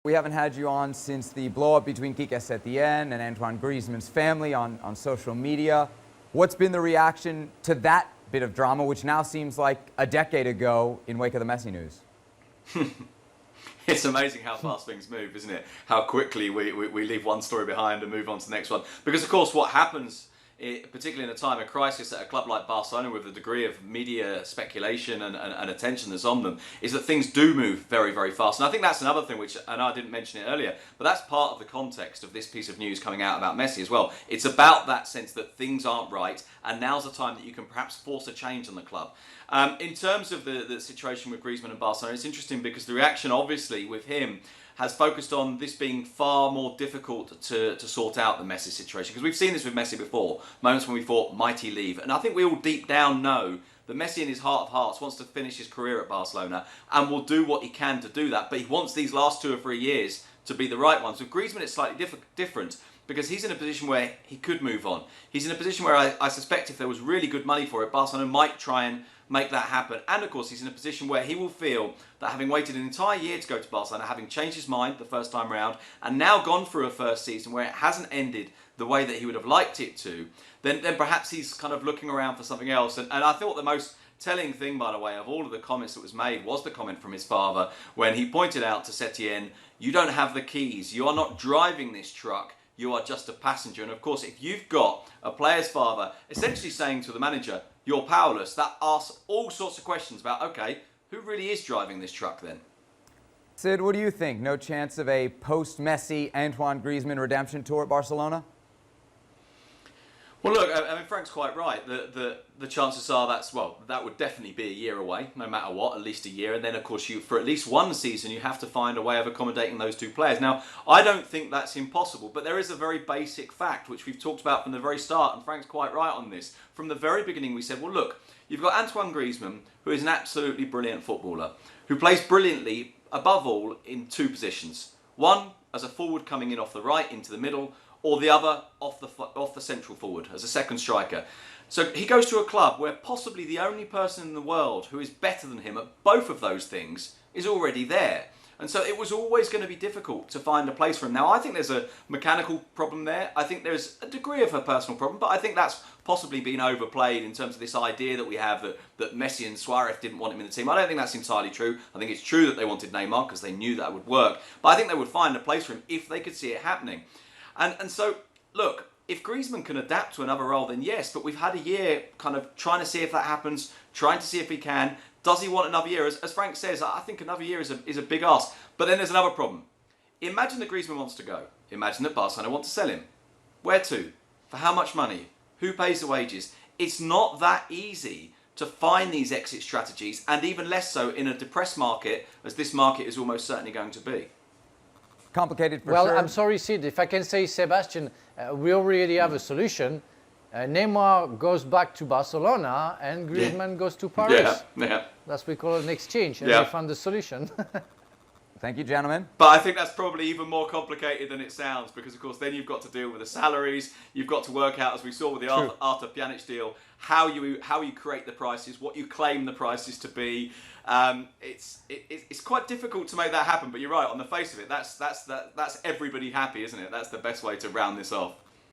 We haven't had you on since the blow-up between Quique Setién and Antoine Griezmann's family on social media. What's been the reaction to that bit of drama, which now seems like a decade ago in wake of the Messi news? It's amazing how fast things move, isn't it? How quickly we leave one story behind and move on to the next one. Because, of course, what happens, particularly in a time of crisis at a club like Barcelona with the degree of media speculation and attention that's on them, is that things do move very, very fast. And I think that's another thing which, and I didn't mention it earlier, but that's part of the context of this piece of news coming out about Messi as well. It's about that sense that things aren't right, and now's the time that you can perhaps force a change on the club. In terms of the situation with Griezmann and Barcelona, it's interesting because the reaction, obviously, with him has focused on this being far more difficult to sort out the Messi situation. Because we've seen this with Messi before, moments when we thought, might he leave? And I think we all deep down know that Messi in his heart of hearts wants to finish his career at Barcelona and will do what he can to do that. But he wants these last 2 or 3 years to be the right ones. With Griezmann, it's slightly different because he's in a position where he could move on. He's in a position where I suspect if there was really good money for it, Barcelona might try and make that happen. And of course, he's in a position where he will feel that having waited an entire year to go to Barcelona, having changed his mind the first time round, and now gone through a first season where it hasn't ended the way that he would have liked it to, then perhaps he's kind of looking around for something else. And I thought the most telling thing, by the way, of all of the comments that was made was the comment from his father when he pointed out to Setién, you don't have the keys, you are not driving this truck, you are just a passenger. And of course, if you've got a player's father essentially saying to the manager, you're powerless, that asks all sorts of questions about, okay, who really is driving this truck then? Sid, what do you think? No chance of a post-Messi Antoine Griezmann redemption tour at Barcelona? Well, look, I mean, Frank's quite right. The chances are that would definitely be a year away, no matter what, at least a year. And then, of course, for at least one season, you have to find a way of accommodating those 2 players. Now, I don't think that's impossible, but there is a very basic fact, which we've talked about from the very start, and Frank's quite right on this. From the very beginning, we said, well, look, you've got Antoine Griezmann, who is an absolutely brilliant footballer, who plays brilliantly, above all, in 2 positions. One, as a forward coming in off the right into the middle, or the other off the central forward as a second striker. So he goes to a club where possibly the only person in the world who is better than him at both of those things is already there. And so it was always going to be difficult to find a place for him. Now, I think there's a mechanical problem there. I think there's a degree of a personal problem, but I think that's possibly been overplayed in terms of this idea that we have that Messi and Suarez didn't want him in the team. I don't think that's entirely true. I think it's true that they wanted Neymar because they knew that would work. But I think they would find a place for him if they could see it happening. And so, look, if Griezmann can adapt to another role, then yes, but we've had a year kind of trying to see if that happens, trying to see if he can. Does he want another year? As Frank says, I think another year is a big ask. But then there's another problem. Imagine that Griezmann wants to go. Imagine that Barcelona want to sell him. Where to? For how much money? Who pays the wages? It's not that easy to find these exit strategies, and even less so in a depressed market, as this market is almost certainly going to be. Complicated for sure. Well, I'm sorry, Sid. If I can say, Sebastian, we already have a solution. Neymar goes back to Barcelona and Griezmann goes to Paris. Yeah. That's what we call an exchange, and we found the solution. Thank you, gentlemen. But I think that's probably even more complicated than it sounds because, of course, then you've got to deal with the salaries. You've got to work out, as we saw with the Arthur Pjanic deal, how you create the prices, what you claim the prices to be. It's quite difficult to make that happen. But you're right. On the face of it, that's everybody happy, isn't it? That's the best way to round this off.